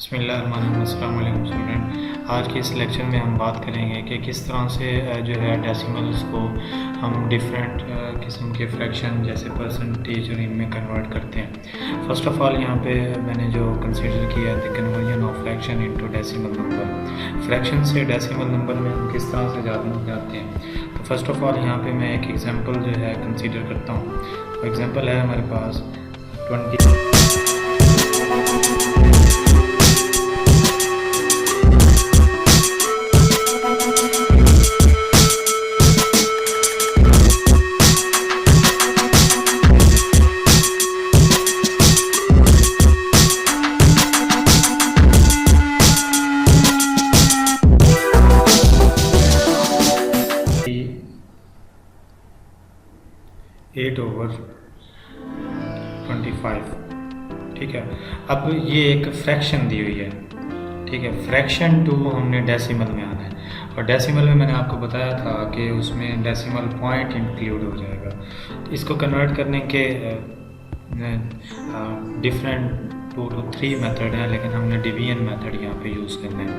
बिस्मिल्लाहिर्रहमानिर्रहीम। अस्सलाम वालेकुम स्टूडेंट। आज के इस लेक्चर में हम बात करेंगे कि किस तरह से जो है डेसिमल्स को हम डिफरेंट किस्म के फ्रैक्शन जैसे परसेंटेज और इनमें कन्वर्ट करते हैं। फ़र्स्ट ऑफ़ ऑल यहाँ पे मैंने जो कंसीडर किया है the conversion of fraction into decimal number. Fraction से डेसिमल नंबर में हम किस तरह से जाते हैं। तो फर्स्ट ऑफ़ ऑल यहाँ पे मैं एक एग्जांपल जो है कंसीडर करता हूँ। तो एग्जांपल है हमारे पास 20 8/25। ठीक है, अब ये एक फ्रैक्शन दी हुई है। ठीक है, फ्रैक्शन टू हमने डेसिमल में आना है और डेसिमल में मैंने आपको बताया था कि उसमें डेसिमल पॉइंट इंक्लूड हो जाएगा। तो इसको कन्वर्ट करने के डिफरेंट 2 to 3 मेथड हैं, लेकिन हमने डिवीजन मेथड यहाँ पे यूज़ करना है।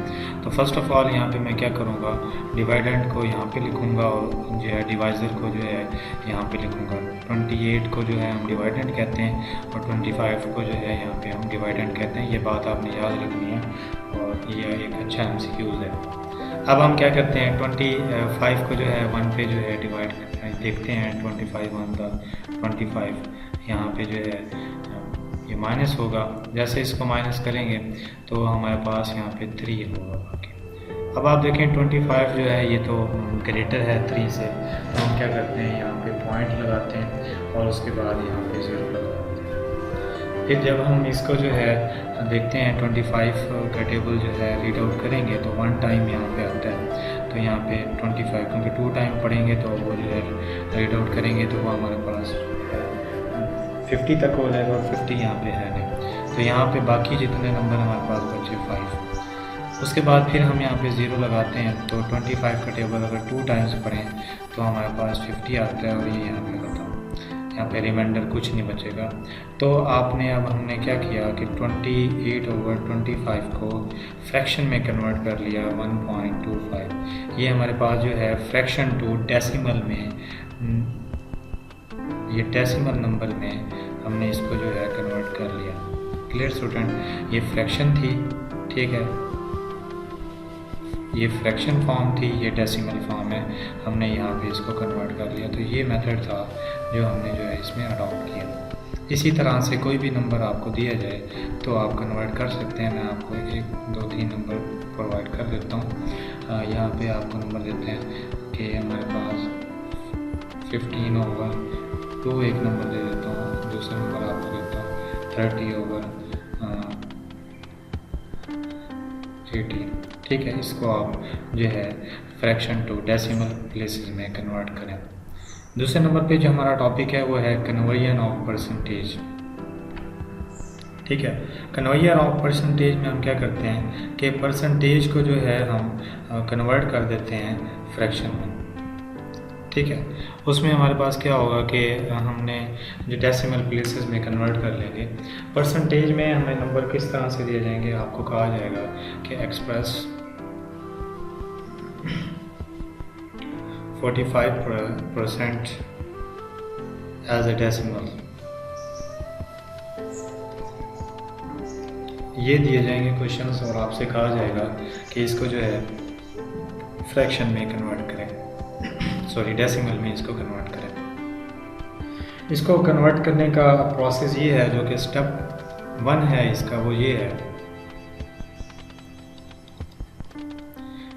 तो फर्स्ट ऑफ़ ऑल यहाँ पे मैं क्या करूँगा, डिवाइडेंड को यहाँ पे लिखूँगा और जो है डिवाइज़र को जो है यहाँ पे लिखूँगा। 28 को जो है हम डिवाइडेंड कहते हैं और 25 को जो है यहाँ पे हम डिवाइडेंड कहते हैं। ये बात आपने याद रखनी है और ये एक अच्छा MCQ है। अब हम क्या करते हैं, 25 को जो है 1 पे जो है डिवाइड देखते हैं। 25 1 का 25 यहाँ पे जो है ये माइनस होगा। जैसे इसको माइनस करेंगे तो हमारे पास यहाँ पे 3 होगा बाकी। अब आप देखें 25 जो है ये तो ग्रेटर है 3 से, तो हम क्या करते हैं यहाँ पे पॉइंट लगाते हैं और उसके बाद यहाँ पे 0 लगाते हैं। फिर जब हम इसको जो है देखते हैं 25 का टेबल जो है रीड आउट करेंगे तो 1 टाइम यहाँ पे आता है। तो यहाँ पे 25 क्योंकि 2 टाइम पढ़ेंगे तो वो जो है रीड आउट करेंगे तो वो हमारे पास 50 तक हो जाएगा और 50 यहाँ पे है नहीं। तो यहाँ पे बाकी जितने नंबर हमारे पास बचे 5। उसके बाद फिर हम यहाँ पे 0 लगाते हैं। तो 25 का टेबल अगर 2 टाइम्स पढ़ें तो हमारे पास 50 आता है और ये यहाँ पे खत्म। यहाँ पे रिमाइंडर कुछ नहीं बचेगा। तो आपने अब हमने क्या किया कि 28/25 को फ्रैक्शन में कन्वर्ट कर लिया 1.25। ये हमारे पास जो है फ्रैक्शन टू डेसिमल में, ये डेसिमल नंबर में हमने इसको जो है कन्वर्ट कर लिया। क्लियर स्टूडेंट, ये फ्रैक्शन थी। ठीक है, ये फ्रैक्शन फॉर्म थी, ये डेसिमल फॉर्म है। हमने यहाँ पे इसको कन्वर्ट कर लिया। तो ये मेथड था जो हमने जो है इसमें अडॉप्ट किया। इसी तरह से कोई भी नंबर आपको दिया जाए तो आप कन्वर्ट कर सकते हैं। मैं आपको 1 2 3 नंबर प्रोवाइड कर देता हूँ। यहाँ पे आपको नंबर देते हैं कि हमारे पास 15 होगा। तो एक नंबर दे देता हूँ, दूसरा नंबर आपको देता हूँ 30/18। ठीक है, इसको आप जो है फ्रैक्शन टू डेसिमल प्लेसेस में कन्वर्ट करें। दूसरे नंबर पे जो हमारा टॉपिक है वो है कन्वर्जन ऑफ परसेंटेज। ठीक है, कन्वर्जन ऑफ परसेंटेज में हम क्या करते हैं कि परसेंटेज को जो है हम कन्वर्ट कर देते हैं फ्रैक्शन में। ठीक है, उसमें हमारे पास क्या होगा कि हमने जो डेसिमल प्लेसेस में कन्वर्ट कर लेंगे। परसेंटेज में हमें नंबर किस तरह से दिए जाएंगे, आपको कहा जाएगा कि एक्सप्रेस 45% एज अ डेसिमल। ये दिए जाएंगे क्वेश्चंस और आपसे कहा जाएगा कि इसको जो है फ्रैक्शन में कन्वर्ट करें, सॉरी डेसिमल में इसको कन्वर्ट करें। इसको कन्वर्ट करने का प्रोसेस ये है, जो कि स्टेप 1 है इसका, वो ये है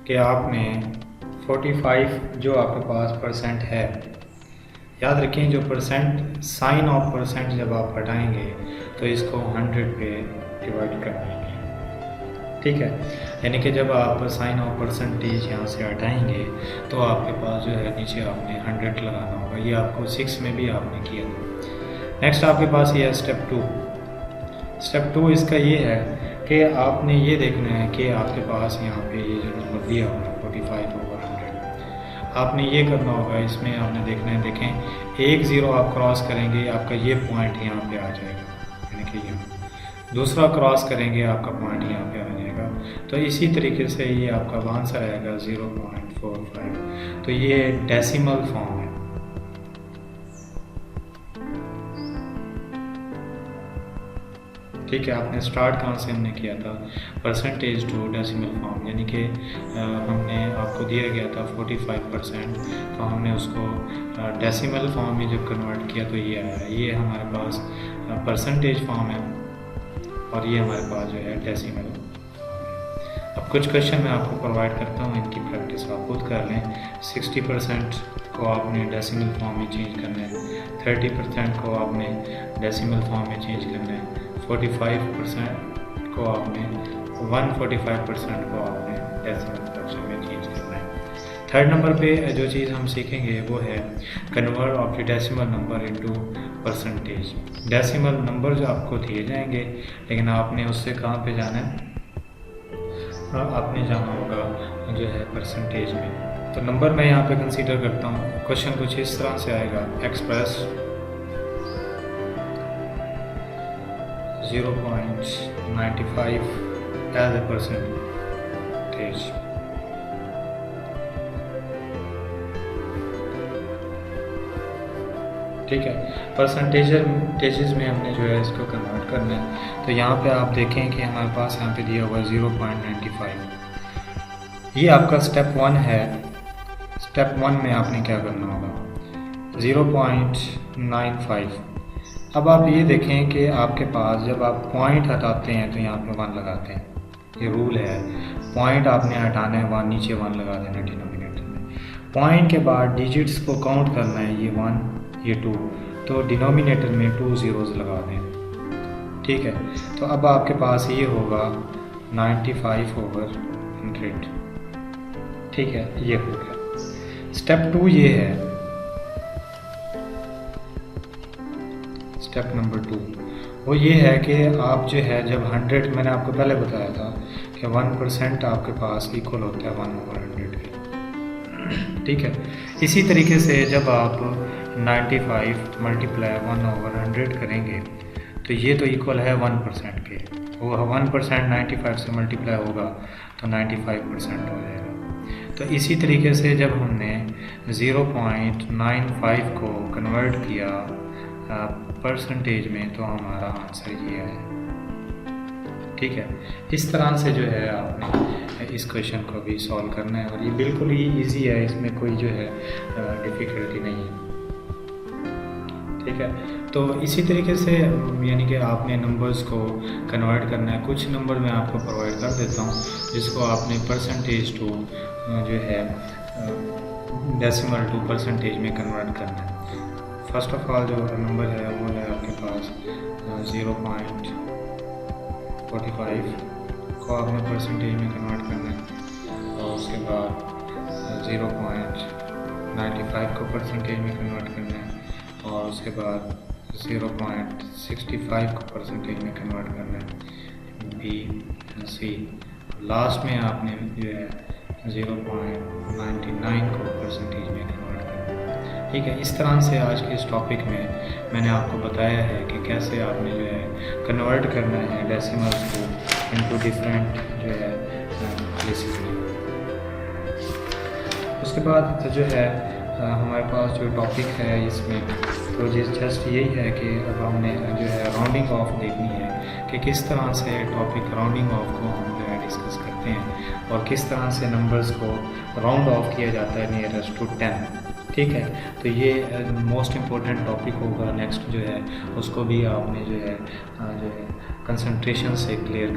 कि आपने 45 जो आपके पास परसेंट है, याद रखें जो परसेंट साइन ऑफ परसेंट जब आप हटाएंगे तो इसको 100 पे डिवाइड कर देंगे। ठीक है, यानी कि जब आप साइन ऑफ परसेंटेज यहाँ से हटाएंगे तो आपके पास जो है नीचे आपने 100 लगाना होगा। ये आपको 6 में भी आपने किया था। नेक्स्ट आपके पास ये है स्टेप 2। स्टेप 2 इसका ये है कि आपने ये देखना है कि आपके पास यहाँ पे ये जो नंबर दिया होगा 45/100, आपने ये करना होगा। इसमें आपने देखना है, देखें 1 0 आप क्रॉस करेंगे, आपका ये पॉइंट यहाँ पे आ जाएगा, यानी कि यहाँ दूसरा क्रॉस करेंगे आपका पॉइंट यहाँ पे आ जाएगा। तो इसी तरीके से ये आपका आंसर आएगा 0.45। तो ये डेसिमल फॉर्म है। ठीक है, आपने स्टार्ट कहाँ से हमने किया था, परसेंटेज टू डेसिमल फॉर्म, यानी कि हमने आपको दिया गया था 45%, तो हमने उसको डेसिमल फॉर्म में जब कन्वर्ट किया तो ये आया। ये हमारे पास परसेंटेज फॉर्म है और ये हमारे पास जो है डेसिमल। अब कुछ क्वेश्चन मैं आपको प्रोवाइड करता हूँ, इनकी प्रैक्टिस आप खुद कर लें। 60% को आपने डेसिमल फॉर्म में चेंज करना है, 30% को आपने डेसिमल फॉर्म में चेंज करना है, 45% को आपने 145% को आपने डेसिमल फ्रैक्शन में चेंज करना है। थर्ड नंबर पे जो चीज़ हम सीखेंगे वो है convert of the decimal number into percentage. Decimal number जो आपको दिए जाएंगे, लेकिन आपने उससे कहाँ पे जाना है, आपने जाना होगा जो है परसेंटेज में। तो नंबर मैं यहाँ पे कंसीडर करता हूँ। क्वेश्चन कुछ इस तरह से आएगा, एक्सप्रेस 0.95 एज ए परसेंटेज। ठीक है, परसेंटेजेस में हमने जो है इसको कन्वर्ट करना है। तो यहाँ पे आप देखें कि हमारे पास यहाँ पे दिया हुआ है 0.95। ये आपका स्टेप 1 है। स्टेप 1 में आपने क्या करना होगा, 0.95। अब आप ये देखें कि आपके पास जब आप पॉइंट हटाते हैं तो यहाँ पे 1 लगाते हैं, ये रूल है। पॉइंट आपने हटाना है, 1 नीचे 1 लगा देना डिनोमिनेटर में। पॉइंट के बाद डिजिट्स को काउंट करना है, ये 1 ये 2, तो डिनोमिनेटर में 2 zeros लगा दें। ठीक है, तो अब आपके पास ये होगा 95/100। ठीक है, ये हो गया। स्टेप 2 ये है, स्टेप नंबर 2 वो ये है कि आप जो है जब 100, मैंने आपको पहले बताया था कि 1% आपके पास इक्वल होता है 1/100 के। ठीक है, इसी तरीके से जब आप 95 मल्टीप्लाई 1/100 करेंगे तो ये तो इक्वल है 1% के। वो 1% 95 से मल्टीप्लाई होगा तो 95% हो जाएगा। तो इसी तरीके से जब हमने 0.95 को कन्वर्ट किया परसेंटेज में तो हमारा आंसर ये है। ठीक है, इस तरह से जो है आपने इस क्वेश्चन को भी सॉल्व करना है और ये बिल्कुल ही इजी है, इसमें कोई जो है डिफ़िकल्टी नहीं है। ठीक है, तो इसी तरीके से यानी कि आपने नंबर्स को कन्वर्ट करना है। कुछ नंबर मैं आपको प्रोवाइड कर देता हूँ जिसको आपने परसेंटेज टू जो है डेसिमल टू परसेंटेज में कन्वर्ट करना है। फर्स्ट ऑफ ऑल जो नंबर है वो है आपके पास 0.45 को आपने परसेंटेज में कन्वर्ट करना है, और उसके बाद 0.95 को परसेंटेज में कन्वर्ट करना है, और उसके बाद 0.65 को परसेंटेज में कन्वर्ट करना है, बी सी। लास्ट में आपने जो है 0.99 को परसेंटेज में कन्वर्ट करना है। ठीक है, इस तरह से आज के इस टॉपिक में मैंने आपको बताया है कि कैसे आपने जो है कन्वर्ट करना है डेसिमल्स को इनटू डिफरेंट जो है प्लेसेस में। उसके बाद जो है हमारे पास जो टॉपिक है इसमें तो जस्ट यही है कि अब हमने जो है राउंडिंग ऑफ देखनी है कि किस तरह से टॉपिक राउंडिंग ऑफ को हम जो है डिस्कस करते हैं और किस तरह से नंबर्स को राउंड ऑफ किया जाता है नियरेस्ट टू 10। ठीक है, तो ये मोस्ट इम्पोर्टेंट टॉपिक होगा। नेक्स्ट जो है उसको भी आपने जो है कंसंट्रेशन से क्लियर